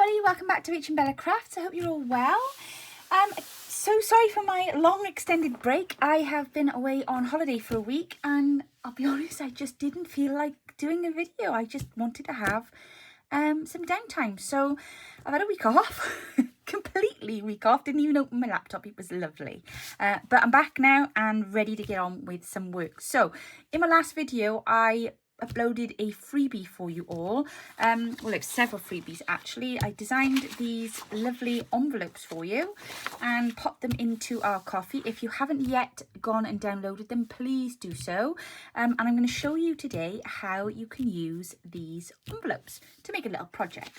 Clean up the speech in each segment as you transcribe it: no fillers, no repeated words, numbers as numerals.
everybody, welcome back to Rach and Bella Crafts. I hope you're all well. So sorry for my long extended break. I have been away on holiday for a week and I'll be honest, I just didn't feel like doing a video. I just wanted to have some downtime. So I've had a week off, completely week off, didn't even open my laptop. It was lovely. But I'm back now and ready to get on with some work. So in my last video, I uploaded a freebie for you all. Well, it's several freebies actually. I designed these lovely envelopes for you and popped them into our coffee. If you haven't yet gone and downloaded them, please do so. And I'm going to show you today how you can use these envelopes to make a little project.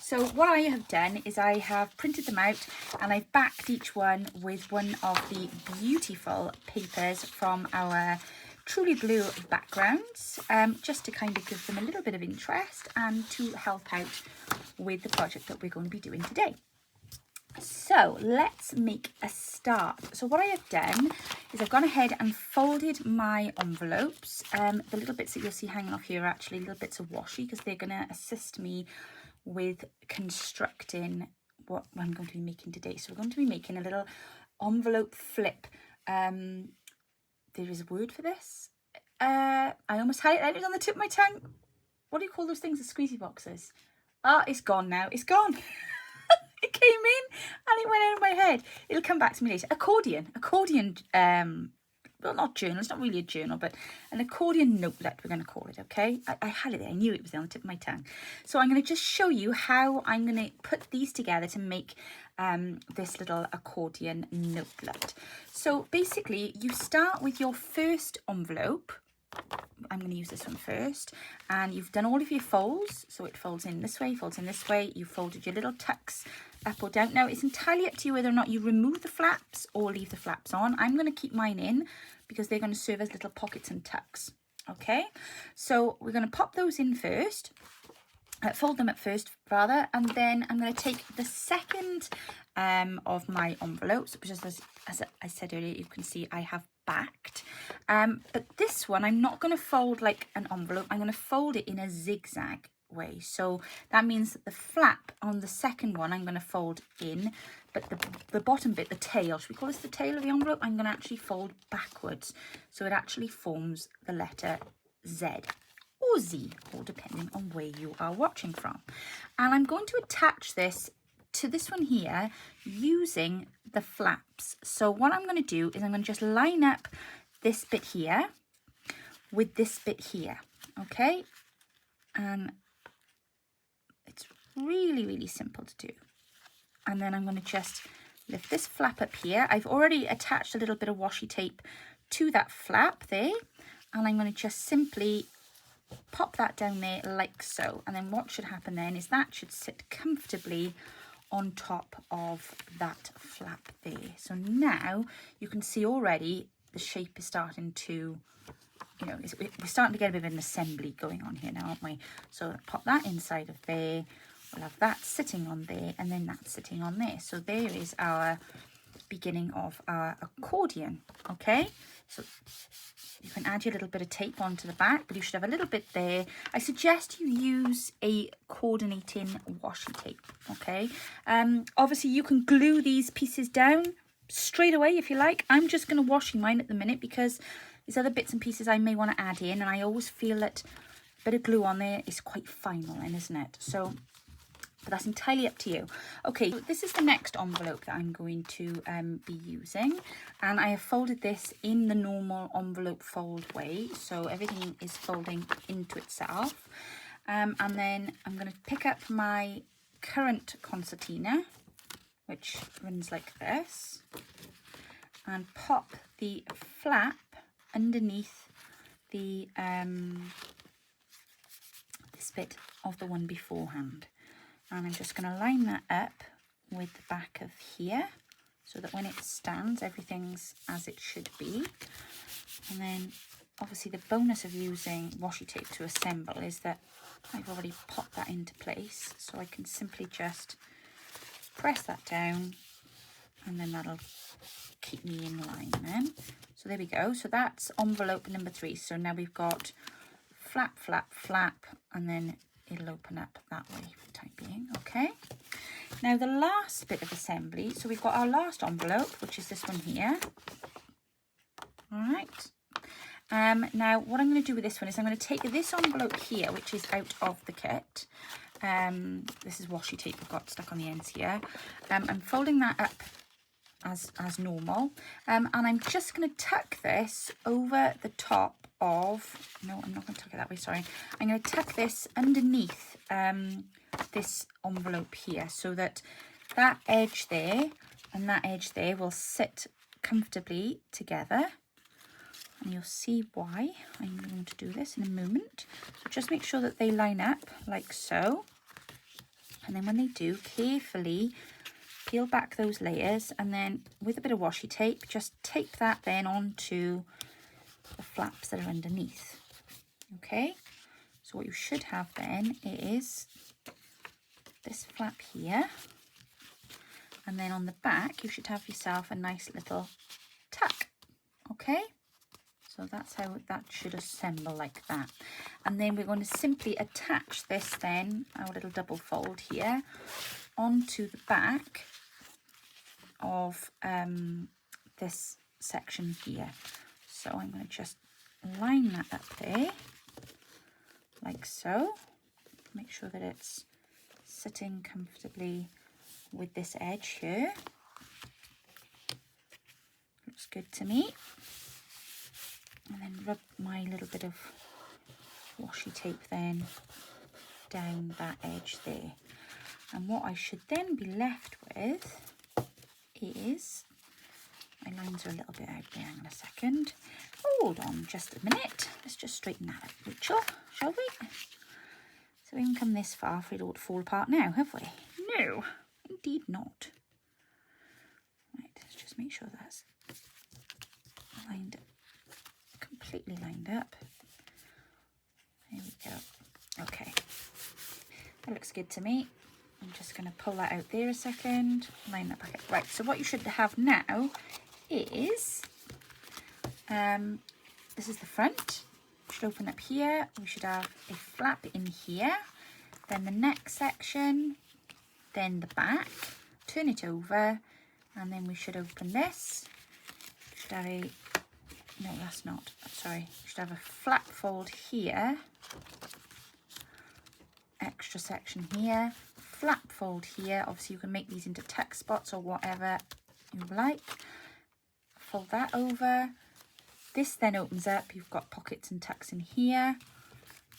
So what I have done is I have printed them out and I've backed each one with one of the beautiful papers from our Truly Blue backgrounds, just to kind of give them a little bit of interest and to help out with the project that we're going to be doing today. So let's make a start. So what I have done is I've gone ahead and folded my envelopes. The little bits that you'll see hanging off here are actually little bits of washi because they're going to assist me with constructing what I'm going to be making today. So we're going to be making a little envelope flip. There is a word for this. I almost had it on the tip of my tongue. What do you call those things? The squeezy boxes. Oh, it's gone now. It's gone. It came in and it went out of my head. It'll come back to me later. Accordion. Accordion. Well, not journal. It's not really a journal, but an accordion notelet, we're going to call it, okay? I had it there. I knew it was on the tip of my tongue. So I'm going to just show you how I'm going to put these together to make this little accordion notelet. So basically, you start with your first envelope. I'm going to use this one first. And you've done all of your folds. So it folds in this way, folds in this way. You folded your little tucks up or down. Now, it's entirely up to you whether or not you remove the flaps or leave the flaps on. I'm going to keep mine in because they're going to serve as little pockets and tucks. Okay, so we're going to pop those in first. Fold them up first rather, and then I'm going to take the second of my envelopes, which is, as I said earlier, you can see I have backed. But this one I'm not going to fold like an envelope. I'm going to fold it in a zigzag way. So that means that the flap on the second one I'm going to fold in, but the bottom bit, the tail, should we call this the tail of the envelope? I'm going to actually fold backwards. So it actually forms the letter Z. Or Z, or depending on where you are watching from. And I'm going to attach this to this one here using the flaps. So what I'm going to do is I'm going to just line up this bit here with this bit here, okay? And it's really, really simple to do. And then I'm going to just lift this flap up here. I've already attached a little bit of washi tape to that flap there. And I'm going to just simply pop that down there like so, and then what should happen then is that should sit comfortably on top of that flap there. So now you can see already the shape is starting to, you know, we're starting to get a bit of an assembly going on here now, aren't we? So pop that inside of there, we'll have that sitting on there, and then that sitting on there. So there is our beginning of our accordion. Okay, so you can add your little bit of tape onto the back, but you should have a little bit there. I suggest you use a coordinating washi tape, okay? Obviously, you can glue these pieces down straight away if you like. I'm just going to washi mine at the minute because there's other bits and pieces I may want to add in, and I always feel that a bit of glue on there is quite final, isn't it? So, but that's entirely up to you. Okay, so this is the next envelope that I'm going to be using, and I have folded this in the normal envelope fold way, so everything is folding into itself. And then I'm going to pick up my current concertina, which runs like this, and pop the flap underneath the this bit of the one beforehand. And I'm just going to line that up with the back of here so that when it stands, everything's as it should be. And then obviously the bonus of using washi tape to assemble is that I've already popped that into place. So I can simply just press that down and then that'll keep me in line then. So there we go. So that's envelope number 3. So now we've got flap, flap, flap, and then it'll open up that way for the time being. Okay, now the last bit of assembly, so we've got our last envelope, which is this one here. All right, now what I'm going to do with this one is I'm going to take this envelope here, which is out of the kit. This is washi tape I've got stuck on the ends here. I'm folding that up as normal, and I'm just going to tuck this over the top of, no, I'm not going to tuck it that way, sorry. I'm going to tuck this underneath this envelope here, so that that edge there and that edge there will sit comfortably together. And you'll see why I'm going to do this in a moment. So just make sure that they line up like so. And then when they do, carefully peel back those layers, and then with a bit of washi tape, just tape that then onto the flaps that are underneath. Okay, so what you should have then is this flap here, and then on the back you should have yourself a nice little tuck. Okay, so that's how that should assemble, like that. And then we're going to simply attach this then, our little double fold here, onto the back of this section here. So I'm going to just line that up there, like so. Make sure that it's sitting comfortably with this edge here. Looks good to me. And then rub my little bit of washi tape then down that edge there. And what I should then be left with is, my lines are a little bit out there, hang on a second. Hold on just a minute. Let's just straighten that up, Rachel, shall we? So we haven't come this far for it all to fall apart now, have we? No, indeed not. Right, let's just make sure that's lined up, completely lined up. There we go. Okay, that looks good to me. I'm just going to pull that out there a second, line that back up. Right, so what you should have now is, this is the front. We should open up here. We should have a flap in here, then the neck section, then the back. Turn it over, and then we should open this. Should have a, no, that's not, sorry. Should have a flap fold here, extra section here, flap fold here. Obviously you can make these into tuck spots or whatever you like. Fold that over. This then opens up. You've got pockets and tucks in here,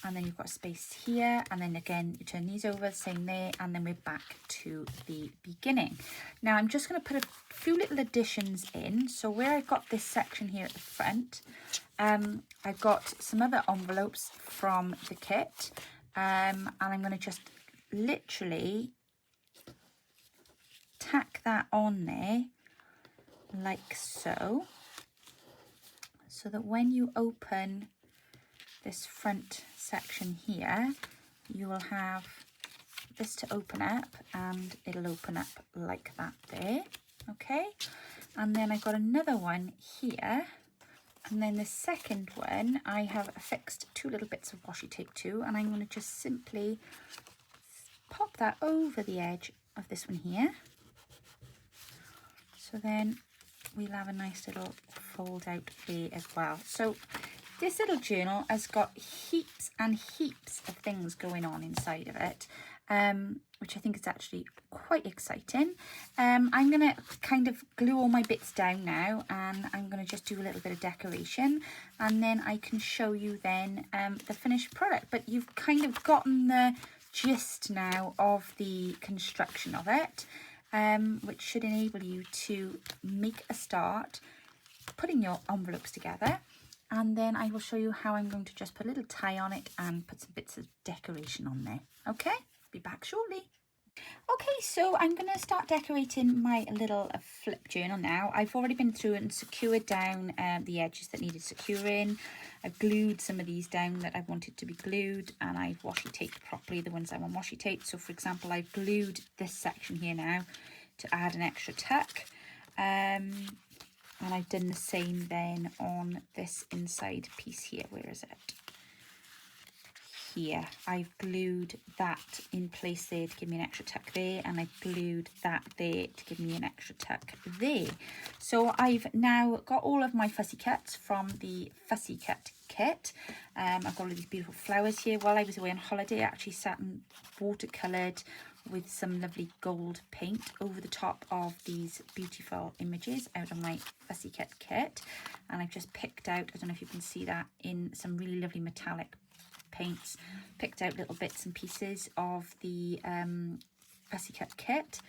and then you've got space here, and then again you turn these over, same there, and then we're back to the beginning. Now I'm just going to put a few little additions in. So where I've got this section here at the front, I've got some other envelopes from the kit, and I'm going to just literally tack that on there like so, so that when you open this front section here, you will have this to open up, and it'll open up like that there. Okay, and then I've got another one here, and then the second one I have affixed two little bits of washi tape to, and I'm going to just simply pop that over the edge of this one here. So then we'll have a nice little fold out there as well. So this little journal has got heaps and heaps of things going on inside of it, which I think is actually quite exciting. I'm going to kind of glue all my bits down now, and I'm going to just do a little bit of decoration, and then I can show you then the finished product. But you've kind of gotten the gist now of the construction of it, which should enable you to make a start putting your envelopes together. And then I will show you how I'm going to just put a little tie on it and put some bits of decoration on there. Okay, be back shortly. Okay, so I'm going to start decorating my little flip journal now. I've already been through and secured down the edges that needed securing. I've glued some of these down that I wanted to be glued, and I've washi taped properly the ones I want washi taped. So for example, I've glued this section here now to add an extra tuck. And I've done the same then on this inside piece here. Where is it? here, I've glued that in place there to give me an extra tuck there, and I've glued that there to give me an extra tuck there. So I've now got all of my fussy cuts from the Fussy Cut kit. I've got all of these beautiful flowers here. While I was away on holiday, I actually sat and watercoloured with some lovely gold paint over the top of these beautiful images out of my Fussy Cut kit. And I've just picked out, I don't know if you can see that, in some really lovely metallic paints, picked out little bits and pieces of the Fussy Cut kit.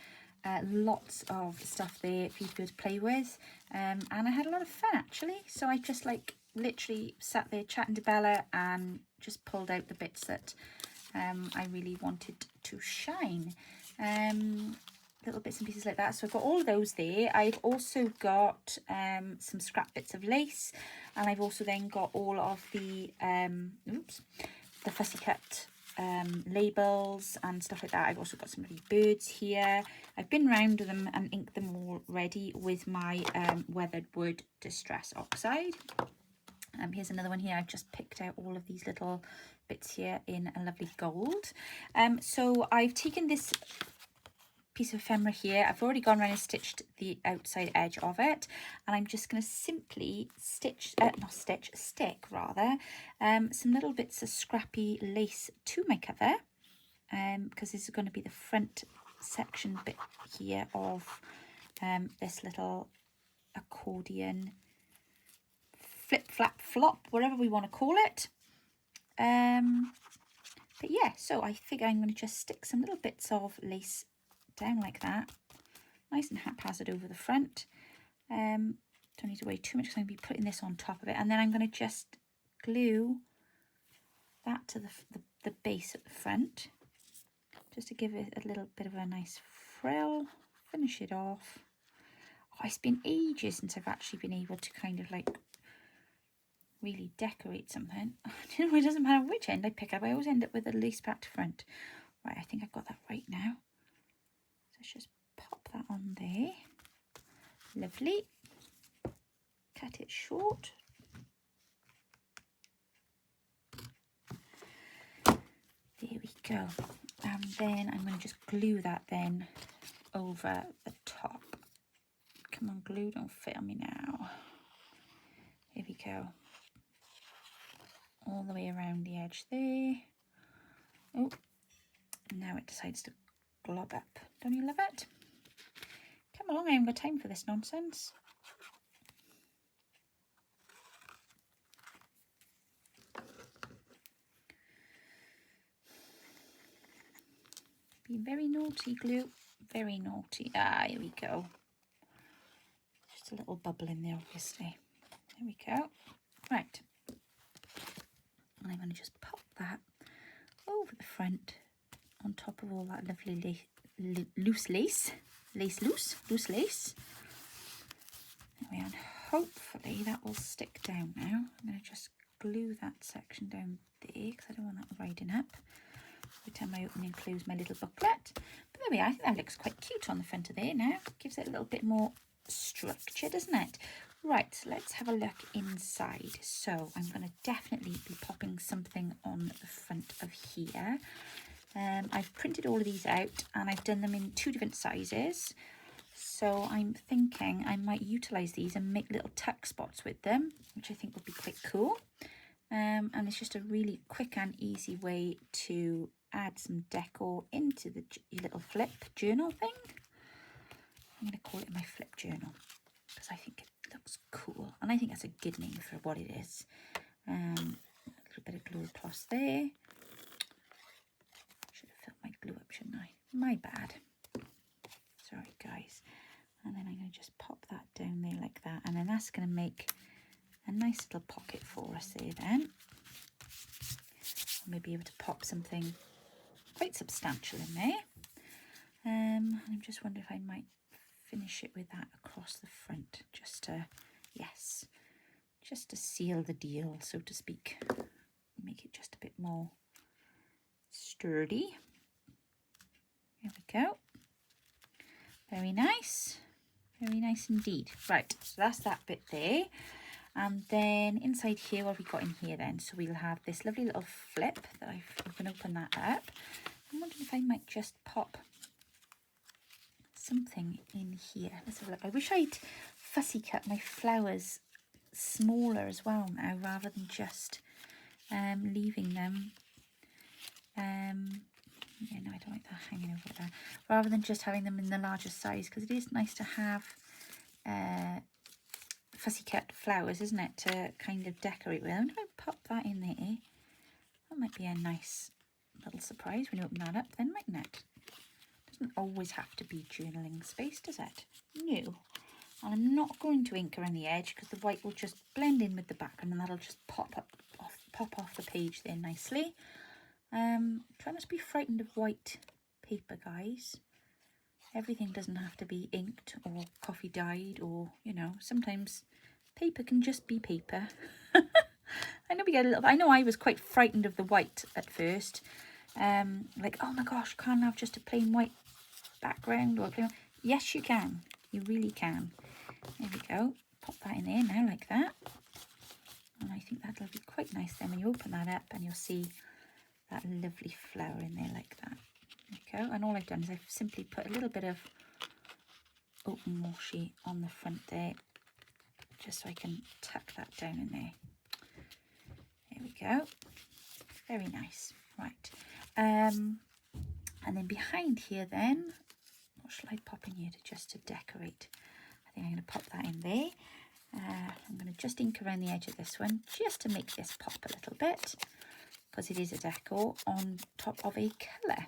Lots of stuff there for you to be able to play with, and I had a lot of fun actually. So I just like literally sat there chatting to Bella and just pulled out the bits that I really wanted to shine. Little bits and pieces like that. So I've got all of those there. I've also got some scrap bits of lace, and I've also then got all of the the Fussy Cut labels and stuff like that. I've also got some lovely birds here. I've been round them and inked them already with my weathered wood distress oxide. Here's another one here. I've just picked out all of these little bits here in a lovely gold. So I've taken this piece of ephemera here. I've already gone around and stitched the outside edge of it, and I'm just going to simply stick some little bits of scrappy lace to my cover, because this is going to be the front section bit here of this little accordion flip flap flop, whatever we want to call it. But yeah, so I think I'm going to just stick some little bits of lace down like that, nice and haphazard over the front. Don't need to worry too much because I'm going to be putting this on top of it, and then I'm going to just glue that to the base at the front, just to give it a little bit of a nice frill, finish it off. Oh, it's been ages since I've actually been able to kind of like really decorate something. You know, it doesn't matter which end I pick up, I always end up with the lace back to front. Right, I think I've got that right now. So let's just pop that on there. Lovely. Cut it short. There we go. And then I'm going to just glue that then over the top. Come on, glue, don't fail me now. Here we go. All the way around the edge there. Oh, now it decides to glob up. Don't you love it? Come along, I haven't got time for this nonsense. Be very naughty, glue. Very naughty. Ah, here we go. Just a little bubble in there, obviously. There we go. Right. And I'm going to just pop that over the front on top of all that lovely loose lace. Loose lace. There we are. And hopefully that will stick down now. I'm going to just glue that section down there because I don't want that riding up every time I open and close my little booklet. But there we are. I think that looks quite cute on the front of there now. Gives it a little bit more structure, doesn't it? Right, so let's have a look inside. So I'm going to definitely be popping something on the front of here. I've printed all of these out and I've done them in 2 different sizes. So I'm thinking I might utilise these and make little tuck spots with them, which I think would be quite cool. And it's just a really quick and easy way to add some decor into the little flip journal thing. I'm going to call it my flip journal because I think it looks cool, and I think that's a good name for what it is. A little bit of glue plus there. Should have filled my glue up, shouldn't I? My bad. Sorry, guys. And then I'm going to just pop that down there like that, and then that's going to make a nice little pocket for us there then. I may be able to pop something quite substantial in there. I'm just wondering if I might finish it with that across the front, just to, yes, just to seal the deal, so to speak. Make it just a bit more sturdy. There we go. Very nice indeed. Right, so that's that bit there. And then inside here, what have we got in here then? So we'll have this lovely little flip that I can open that up. I'm wondering if I might just pop something in here. Let's have a look. I wish I'd fussy cut my flowers smaller as well now, rather than just leaving them. Yeah, no, I don't like that hanging over there. Rather than just having them in the larger size, because it is nice to have fussy cut flowers, isn't it, to kind of decorate with. I wonder if I pop that in there. That might be a nice little surprise when you open that up then, mightn't it? Doesn't always have to be journaling space, does it? No. And I'm not going to ink around the edge because the white will just blend in with the background and that'll just pop off the page there nicely. Try not to be frightened of white paper, guys. Everything doesn't have to be inked or coffee dyed, or, you know, sometimes paper can just be paper. I know we get a little. I know I was quite frightened of the white at first. Like, oh my gosh, can't have just a plain white background or a plain. Yes, you can. You really can. There we go. Pop that in there now, like that. And I think that'll be quite nice then when you open that up and you'll see that lovely flower in there like that. There we go. And all I've done is I've simply put a little bit of open washi on the front there, just so I can tuck that down in there. There we go. Very nice. Right. And then behind here then, what shall I pop in here to decorate? I think I'm going to pop that in there. I'm going to just ink around the edge of this one just to make this pop a little bit, because it is a decor on top of a colour.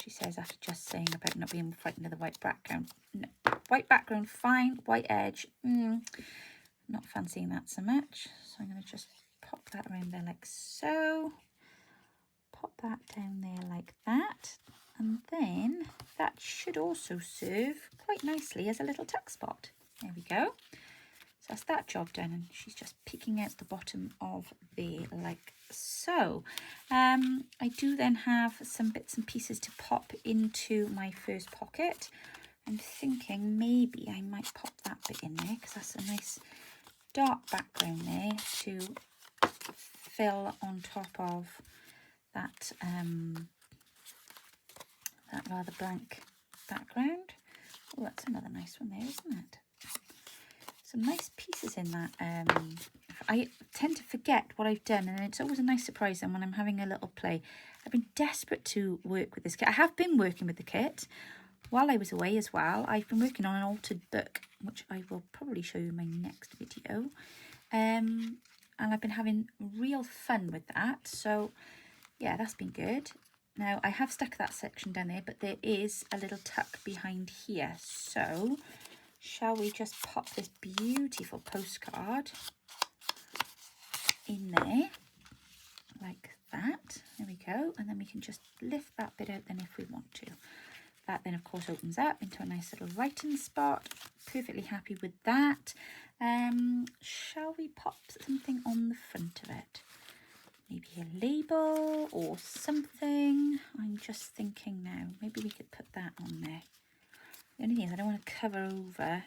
She says, after just saying about not being frightened of the white background. No, white background, fine. White edge, not fancying that so much. So I'm going to just pop that around there like so. Pop that down there like that. And then that should also serve quite nicely as a little tuck spot. There we go. So that's that job done, and she's just peeking out the bottom of there like so. I do then have some bits and pieces to pop into my first pocket. I'm thinking maybe I might pop that bit in there because that's a nice dark background there to fill on top of that that rather blank background. Oh, that's another nice one there, isn't it? Some nice pieces in that. I tend to forget what I've done, and it's always a nice surprise then when I'm having a little play. I've been desperate to work with this kit. I have been working with the kit while I was away as well. I've been working on an altered book, which I will probably show you in my next video. And I've been having real fun with that. So yeah, that's been good. Now I have stuck that section down there, but there is a little tuck behind here. So shall we just pop this beautiful postcard in there like that? There we go. And then we can just lift that bit out then if we want to. That then of course opens up into a nice little writing spot. Perfectly happy with that. Shall we pop something on the front of it? Maybe a label or something. I'm just thinking now. Maybe we could put that on there. The only thing is I don't want to cover over.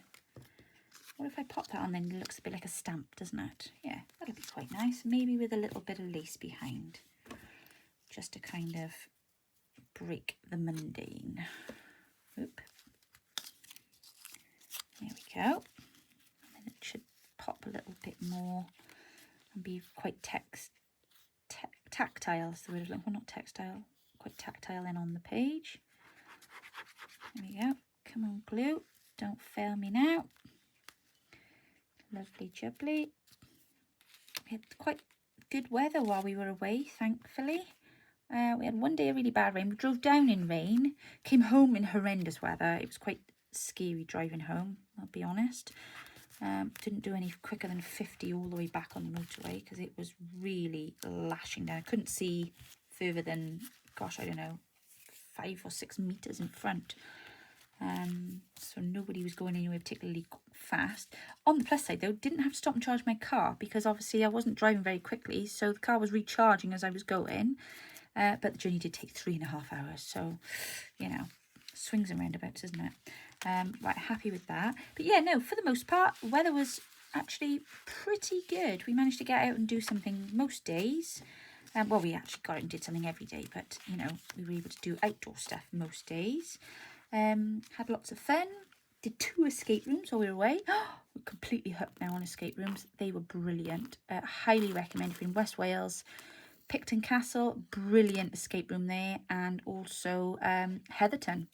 What if I pop that on then it looks a bit like a stamp, doesn't it? Yeah, that'll be quite nice. Maybe with a little bit of lace behind. Just to kind of break the mundane. Oop. There we go. And then it should pop a little bit more and be quite tactile is the word. Well, not textile, quite tactile in on the page. There we go. Come on, glue. Don't fail me now. Lovely jubbly. We had quite good weather while we were away, thankfully. We had one day of really bad rain. We drove down in rain, came home in horrendous weather. It was quite scary driving home, I'll be honest. Didn't do any quicker than 50 all the way back on the motorway because it was really lashing down. I couldn't see further than, gosh, I don't know, 5 or 6 meters in front. So nobody was going anywhere particularly fast. On the plus side though, didn't have to stop and charge my car because obviously I wasn't driving very quickly, so the car was recharging as I was going. But the journey did take 3.5 hours, so you know, swings and roundabouts, isn't it? Right, happy with that. But yeah, no, for the most part, weather was actually pretty good. We managed to get out and do something most days. Well, we actually got out and did something every day, but, you know, we were able to do outdoor stuff most days. Had lots of fun. Did 2 escape rooms while we were away. We're completely hooked now on escape rooms. They were brilliant. Highly recommend if you're in West Wales. Picton Castle, brilliant escape room there. And also Heatherton.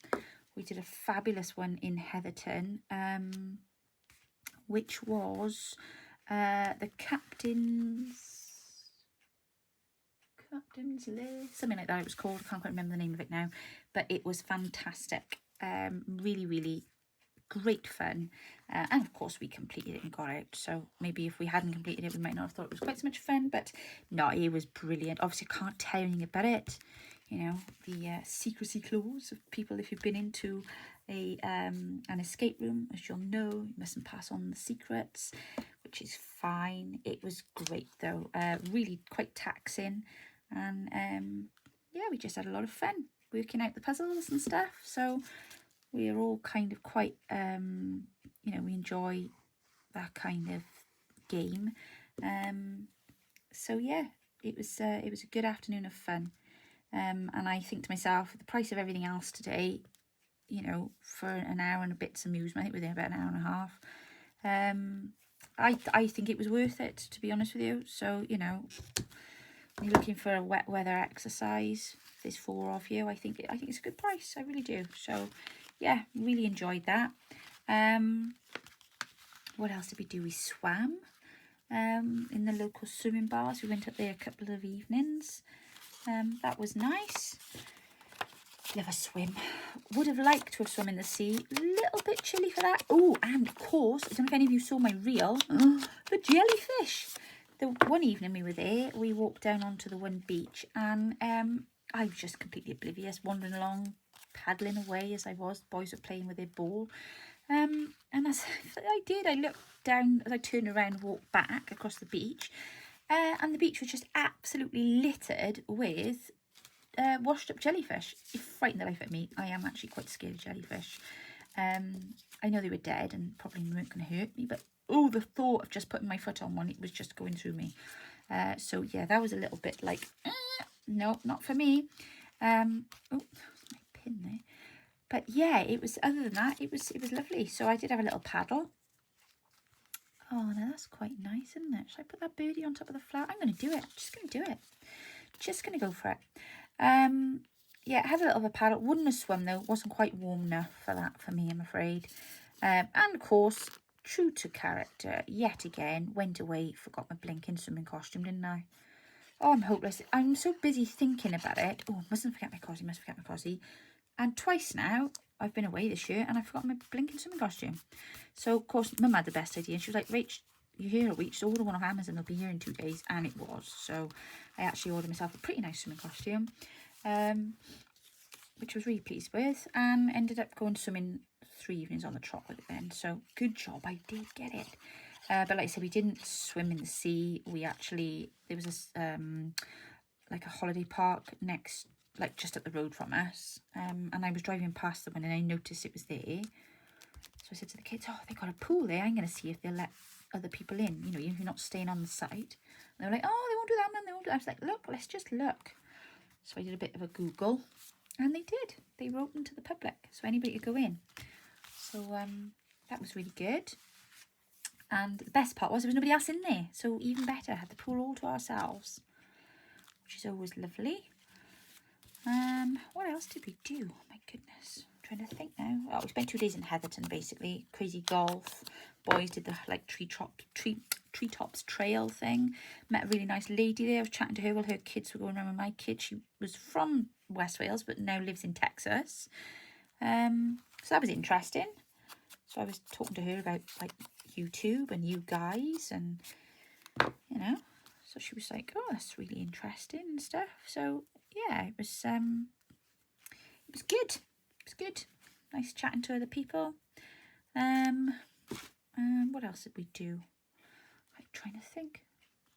We did a fabulous one in Heatherton, which was the Captain's List, something like that it was called. I can't quite remember the name of it now, but it was fantastic. Really, really great fun. And of course we completed it and got out, so maybe if we hadn't completed it we might not have thought it was quite so much fun, but no, it was brilliant. Obviously I can't tell you anything about it, you know, the secrecy clause of people. If you've been into an escape room, as you'll know, you mustn't pass on the secrets, which is fine. It was great though, really quite taxing, and yeah, we just had a lot of fun working out the puzzles and stuff, so we are all kind of quite you know, we enjoy that kind of game. So yeah, it was a good afternoon of fun, and I think to myself, the price of everything else today, you know, for an hour and a bit's amusement, I think we're there about an hour and a half. I think it was worth it, to be honest with you. So, you know, when you're looking for a wet weather exercise, there's 4 of you, I think it's a good price. I really do. So yeah, really enjoyed that. What else did we do? We swam in the local swimming bars. We went up there a couple of evenings. That was nice. Love a swim. Would have liked to have swum in the sea. A little bit chilly for that. Oh, and of course, I don't know if any of you saw my reel. The jellyfish. The one evening we were there, we walked down onto the one beach, and I was just completely oblivious, wandering along, paddling away as I was. The boys were playing with their ball. And as I did, I looked down, as I turned around and walked back across the beach, and the beach was just absolutely littered with washed up jellyfish. It frightened the life out of me. I am actually quite scared of jellyfish. I know they were dead and probably weren't going to hurt me, but oh, the thought of just putting my foot on one, it was just going through me. So yeah, that was a little bit like, no, not for me. Oh, my pin there. But yeah, it was, other than that, it was lovely. So I did have a little paddle. Oh, no, that's quite nice, isn't it? Should I put that birdie on top of the flower? I'm going to do it. I'm just going to do it. Just going to go for it. Yeah, had a little of a paddle. Wouldn't have swum though. Wasn't quite warm enough for that for me, I'm afraid. And of course, true to character, yet again, went away, forgot my blinking swimming costume, didn't I? Oh, I'm hopeless. I'm so busy thinking about it. Oh, mustn't forget my cosy. And twice now, I've been away this year and I forgot my blinking swimming costume. So, of course, Mum had the best idea. And she was like, Rach, you're here a week, so order one off Amazon. It'll be here in 2 days. And it was. So, I actually ordered myself a pretty nice swimming costume, which I was really pleased with. And ended up going swimming 3 evenings on the trot with it then. So, good job. I did get it. But like I said, we didn't swim in the sea. We actually, there was this, like a holiday park next, like just up the road from us, and I was driving past them and I noticed it was there. So I said to the kids, oh, they got a pool there, I'm going to see if they'll let other people in, you know, even if you're not staying on the site. And they were like, oh, they won't do that, man, they won't do that. I was like, look, let's just look. So I did a bit of a Google, and they did. They were open to the public, so anybody could go in. So that was really good. And the best part was there was nobody else in there, so even better, had the pool all to ourselves, which is always lovely. What else did we do? Oh my goodness, I'm trying to think now. Oh, we spent 2 days in Heatherton, basically. Crazy golf. Boys did the like treetops trail thing. Met a really nice lady there. I was chatting to her while her kids were going around with my kids. She was from West Wales but now lives in Texas. So that was interesting. So I was talking to her about like YouTube and you guys, and you know, so she was like, oh, that's really interesting and stuff. So yeah, it was good. It was good. Nice chatting to other people. What else did we do? I'm trying to think.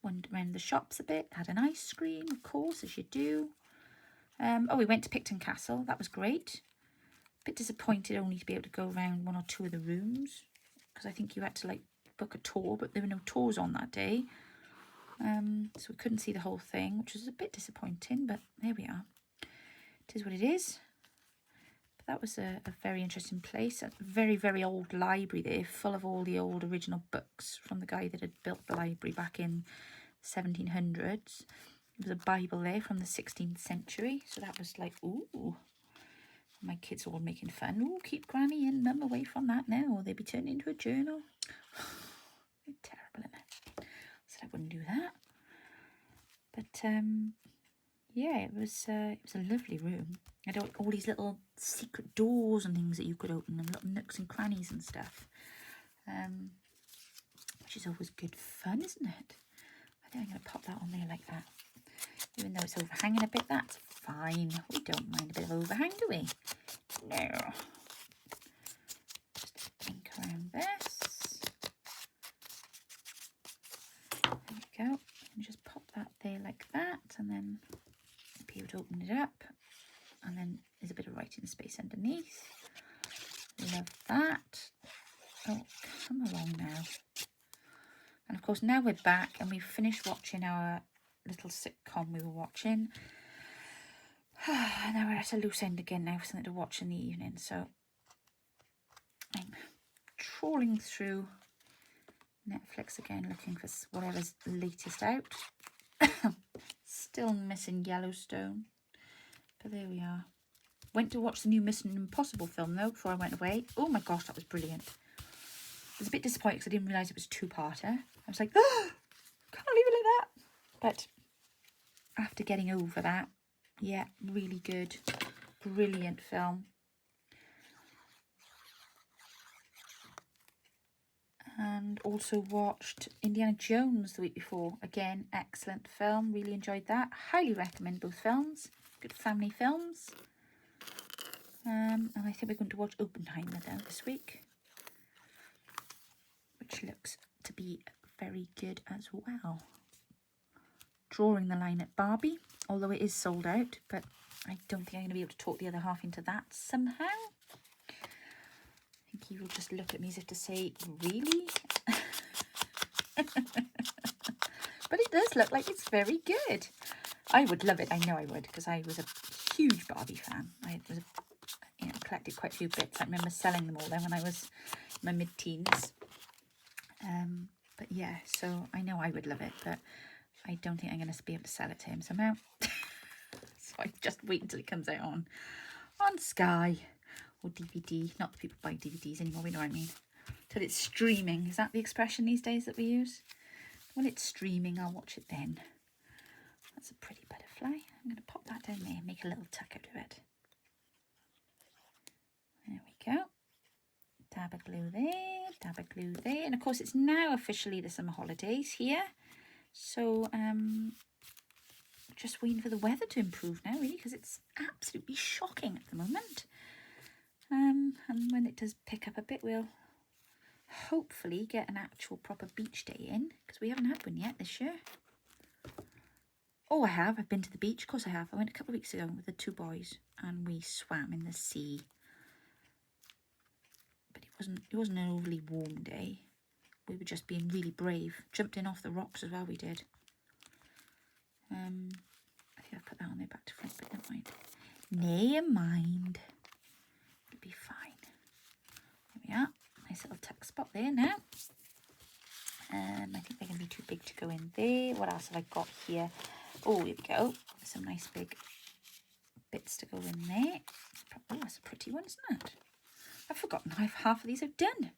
Went around the shops a bit. Had an ice cream, of course, as you do. Oh, we went to Picton Castle. That was great. Bit disappointed only to be able to go around 1 or 2 of the rooms, because I think you had to like book a tour, but there were no tours on that day. So we couldn't see the whole thing, which was a bit disappointing, but there we are. It is what it is. But that was a very interesting place. A very, very old library there, full of all the old original books from the guy that had built the library back in 1700s. There was a Bible there from the 16th century. So that was like, ooh. My kids all making fun. Ooh, keep Granny and Mum away from that now, or they'll be turned into a journal. Terrible, isn't it? I said I wouldn't do that. But yeah, it was a lovely room. I had all these little secret doors and things that you could open, and little nooks and crannies and stuff, which is always good fun, isn't it? I think I'm going to pop that on there like that. Even though it's overhanging a bit, that's fine. We don't mind a bit of overhang, do we? No. Just ink around this. There we go. And just pop that there like that, and then be able to open it up. And then there's a bit of writing space underneath. Love that. Oh, come along now. And of course, now we're back and we've finished watching our little sitcom we were watching. Now we're at a loose end again now for something to watch in the evening. So I'm trawling through Netflix again, looking for whatever's latest out. Still missing Yellowstone. But there we are. Went to watch the new Mission Impossible film though before I went away. Oh my gosh, that was brilliant. I was a bit disappointed because I didn't realise it was two-parter. I was like, oh, can't leave it like that. But after getting over that, yeah, really good. Brilliant film. And also watched Indiana Jones the week before. Again, excellent film. Really enjoyed that. Highly recommend both films. Good family films. And I think we're going to watch Oppenheimer now this week, which looks to be very good as well. Drawing the line at Barbie, although it is sold out, but I don't think I'm going to be able to talk the other half into that somehow. I think he will just look at me as if to say, really? But it does look like it's very good. I would love it. I know I would, because I was a huge Barbie fan. I was, collected quite a few bits. I remember selling them all then when I was in my mid-teens. But yeah, so I know I would love it, but I don't think I'm going to be able to sell it to him somehow. So I just wait until it comes out on Sky or DVD. Not that people buy DVDs anymore, we know what I mean. Till it's streaming. Is that the expression these days that we use? When it's streaming, I'll watch it then. That's a pretty butterfly. I'm going to pop that down there and make a little tuck out of it. There we go. Dab of glue there, dab of glue there. And of course, it's now officially the summer holidays here. So, just waiting for the weather to improve now, really, because it's absolutely shocking at the moment. And when it does pick up a bit, we'll hopefully get an actual proper beach day in, because we haven't had one yet this year. Oh, I have. I've been to the beach. Of course I have. I went a couple of weeks ago with the two boys and we swam in the sea. But it wasn't an overly warm day. We were just being really brave. Jumped in off the rocks as well, we did. I think I've put that on there back to front, but never mind. Never mind. It'll be fine. There we are. Nice little tuck spot there now. I think they're going to be too big to go in there. What else have I got here? Oh, here we go. Some nice big bits to go in there. Oh, that's a pretty one, isn't it? I've forgotten how half of these are done.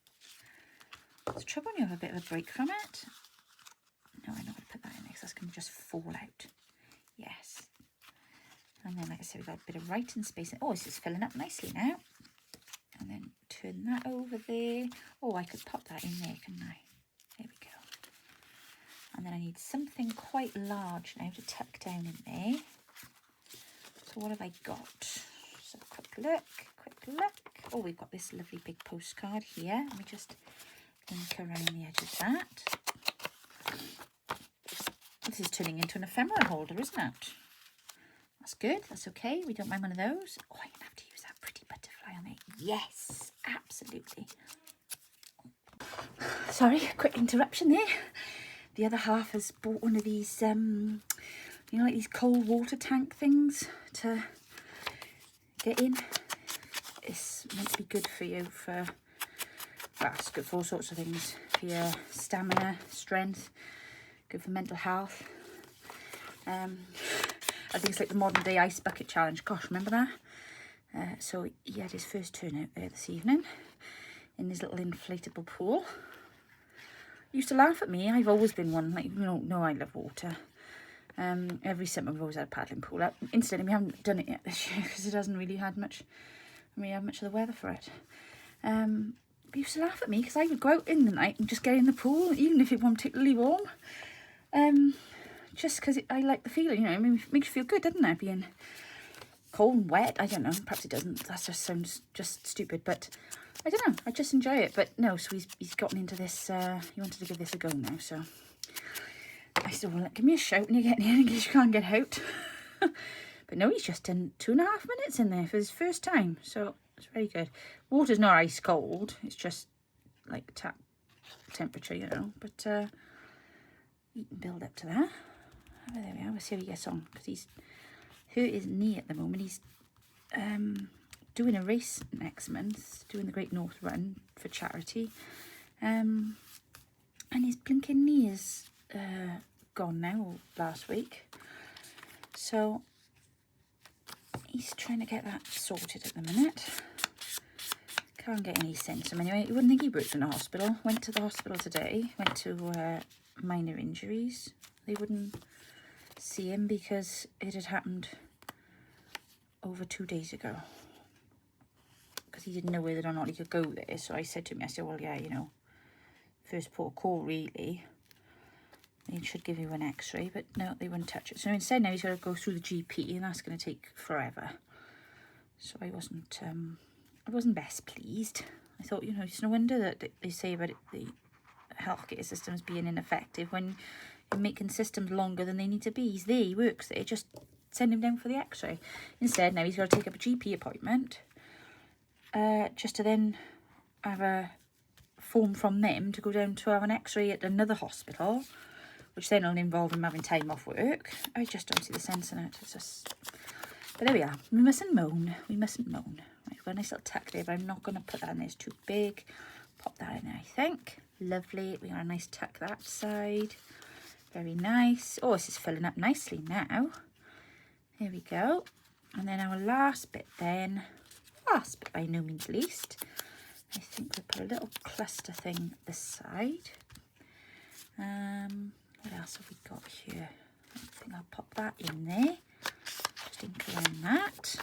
It's the trouble when you have a bit of a break from it. No, I know how to put that in there because that's going to just fall out. Yes. And then, like I said, we've got a bit of writing space. Oh, this is filling up nicely now. And then turn that over there. Oh, I could pop that in there, couldn't I? There we go. And then I need something quite large now to tuck down in there. So what have I got? So quick look. Oh, we've got this lovely big postcard here. Let me just ink around the edge of that. This is turning into an ephemera holder, isn't it? That's good. That's okay. We don't mind one of those. Oh, I'm going to have to use that pretty butterfly on it. Yes, absolutely. Sorry, quick interruption there. The other half has bought one of these, you know, like these cold water tank things to get in. It's meant to be good for you for, well, it's good for all sorts of things. For your stamina, strength, good for mental health. I think it's like the modern day ice bucket challenge. Gosh, remember that? So he had his first turn out there this evening in his little inflatable pool. He used to laugh at me. I've always been one, like, you know, I love water. Every summer we've always had a paddling pool up. Incidentally, we haven't done it yet this year because it hasn't really had much, we have much of the weather for it. He used to laugh at me because I would go out in the night and just get in the pool, even if it wasn't particularly warm. Just because I like the feeling, you know, I mean, it makes you feel good, doesn't it? Being cold and wet. I don't know, perhaps it doesn't. That just sounds just stupid, but I don't know, I just enjoy it. But no, so he's gotten into this, he wanted to give this a go now, so I said, well, give me a shout when you get in case you can't get out. But no, he's just done 2.5 minutes in there for his first time, so it's very good. Water's not ice cold, it's just like tap temperature, you know, but you can build up to that. Oh, there we are, we'll see how he gets on, because he's hurt his knee at the moment. He's doing a race next month, doing the Great North Run for charity, and his blinking knee is gone now, last week, so he's trying to get that sorted at the minute. Can't get any sense of him anyway. You wouldn't think he worked in a hospital. Went to the hospital today, went to minor injuries. They wouldn't see him because it had happened over 2 days ago, because he didn't know whether or not he could go there. So I said to him, I said, well, yeah, you know, first port of call really, they should give you an x-ray, but no, they wouldn't touch it. So instead now he's got to go through the GP, and that's going to take forever. So I wasn't best pleased. I thought, you know, it's no wonder that they say about it, the healthcare system is being ineffective when you're making systems longer than they need to be. He's there, he works there, just send him down for the x-ray. Instead now he's got to take up a GP appointment, just to then have a form from them to go down to have an x-ray at another hospital, which then will involve him having time off work. I just don't see the sense in it. It's just, but there we are. We mustn't moan. We mustn't moan. Right, we've got a nice little tuck there, but I'm not going to put that in there. It's too big. Pop that in there, I think. Lovely. We got a nice tuck that side. Very nice. Oh, this is filling up nicely now. There we go. And then our last bit then, last but by no means least, I think we'll put a little cluster thing this side. What else have we got here? I think I'll pop that in there. Just ink around that.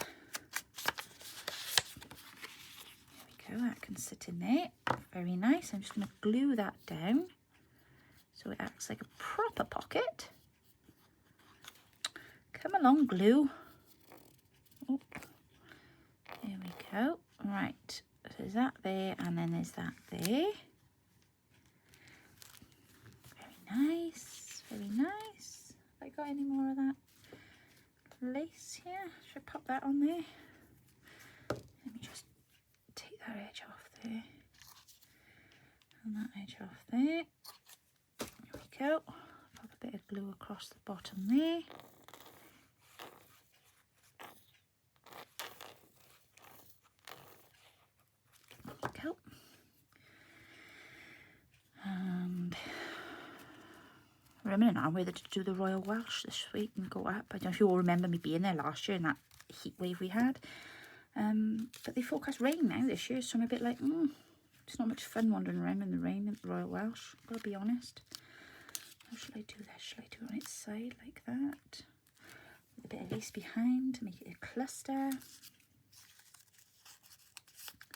There we go, that can sit in there. Very nice. I'm just going to glue that down so it acts like a proper pocket. Come along, glue. Oh, there we go. Right, so there's that there, and then there's that there. Nice, very nice. Have I got any more of that lace here? Should I pop that on there? Let me just take that edge off there. And that edge off there. There we go. Pop a bit of glue across the bottom there. There we go. And remember now whether to do the Royal Welsh this week and go up. I don't know if you all remember me being there last year in that heat wave we had. But they forecast rain now this year, so I'm a bit like, it's not much fun wandering around in the rain at the Royal Welsh, I've got to be honest. How shall I do this? Shall I do it on its side like that? With a bit of lace behind to make it a cluster.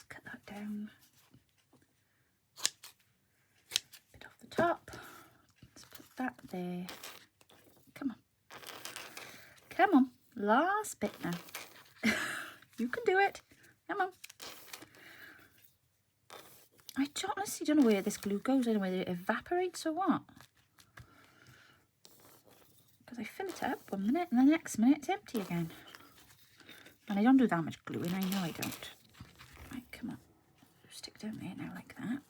Cut that down. Bit off the top. Let's put that there. Come on. Come on. Last bit now. You can do it. Come on. I honestly don't know where this glue goes. I don't know whether it evaporates or what. Because I fill it up 1 minute and the next minute it's empty again. And I don't do that much gluing. I know I don't. Right, come on. Stick down there now like that.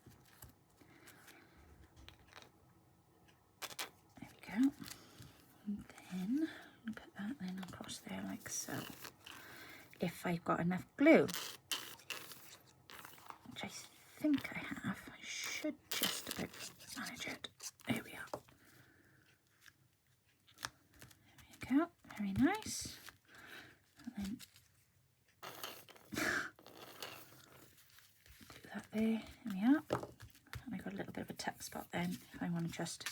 across there like so. If I've got enough glue, which I think I have, I should just about manage it. There we are. There we go, very nice. And then do that there, there we are. And I got a little bit of a tuck spot then. If I want to just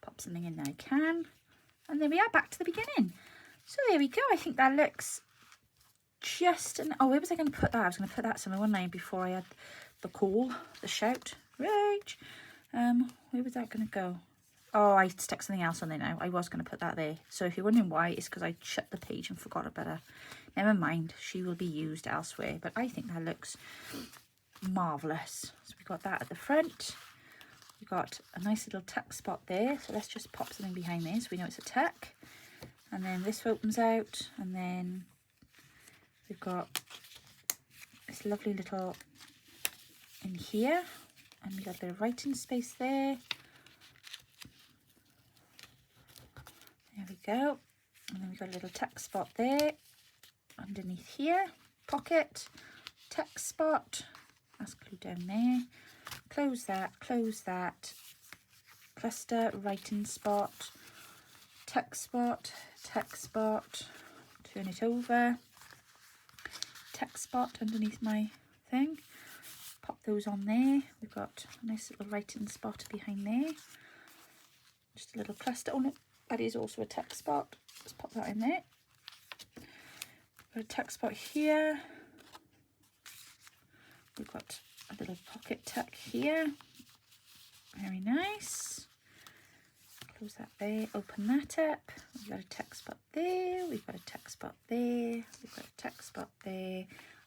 pop something in there, I can. And there we are, back to the beginning. So there we go. I think that looks just oh, where was I going to put that? I was going to put that somewhere one night before I had the call, the shout. Rage. Where was that going to go? Oh, I stuck something else on there now. I was going to put that there. So if you're wondering why, it's because I shut the page and forgot about her. Never mind, she will be used elsewhere. But I think that looks marvellous. So we got that at the front. We've got a nice little tuck spot there. So let's just pop something behind there so we know it's a tuck. And then this opens out, and then we've got this lovely little in here, and we got a bit of writing space there. There we go. And then we've got a little tuck spot there underneath here. Pocket, tuck spot. That's glued down there. Close that, cluster, writing spot, tuck spot, turn it over, tuck spot underneath my thing, pop those on there. We've got a nice little writing spot behind there, just a little cluster. Oh no, that is also a tuck spot. Let's pop that in there. Got a tuck spot here. We've got a little pocket tuck here, very nice. Close that there, open that up. We've got a tuck spot there, we've got a tuck spot there, we've got a tuck spot there,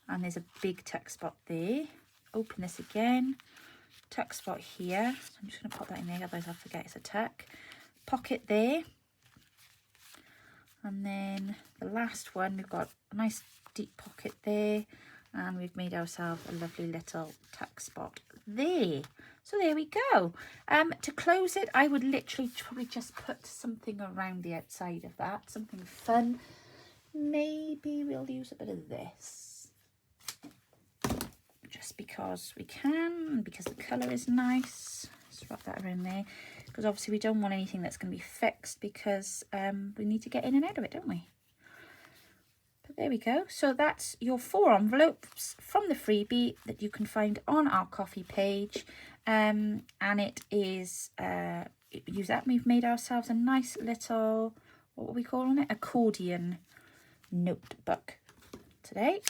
and there's a big tuck spot there. Open this again, tuck spot here. So I'm just going to pop that in there, otherwise I'll forget it's a tuck. Pocket there, and then the last one, we've got a nice deep pocket there, and we've made ourselves a lovely little tuck spot there. So there we go. To close it, I would literally probably just put something around the outside of that, something fun. Maybe we'll use a bit of this, just because we can, because the colour is nice. Let's wrap that around there, because obviously we don't want anything that's going to be fixed, because we need to get in and out of it, don't we? But there we go. So that's your 4 envelopes from the freebie that you can find on our coffee page. And it is, use that. We've made ourselves a nice little, what are we calling it? Accordion notebook today.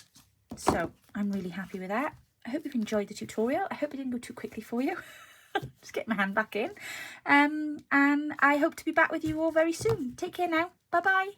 So I'm really happy with that. I hope you've enjoyed the tutorial. I hope it didn't go too quickly for you. Just get my hand back in. And I hope to be back with you all very soon. Take care now. Bye-bye.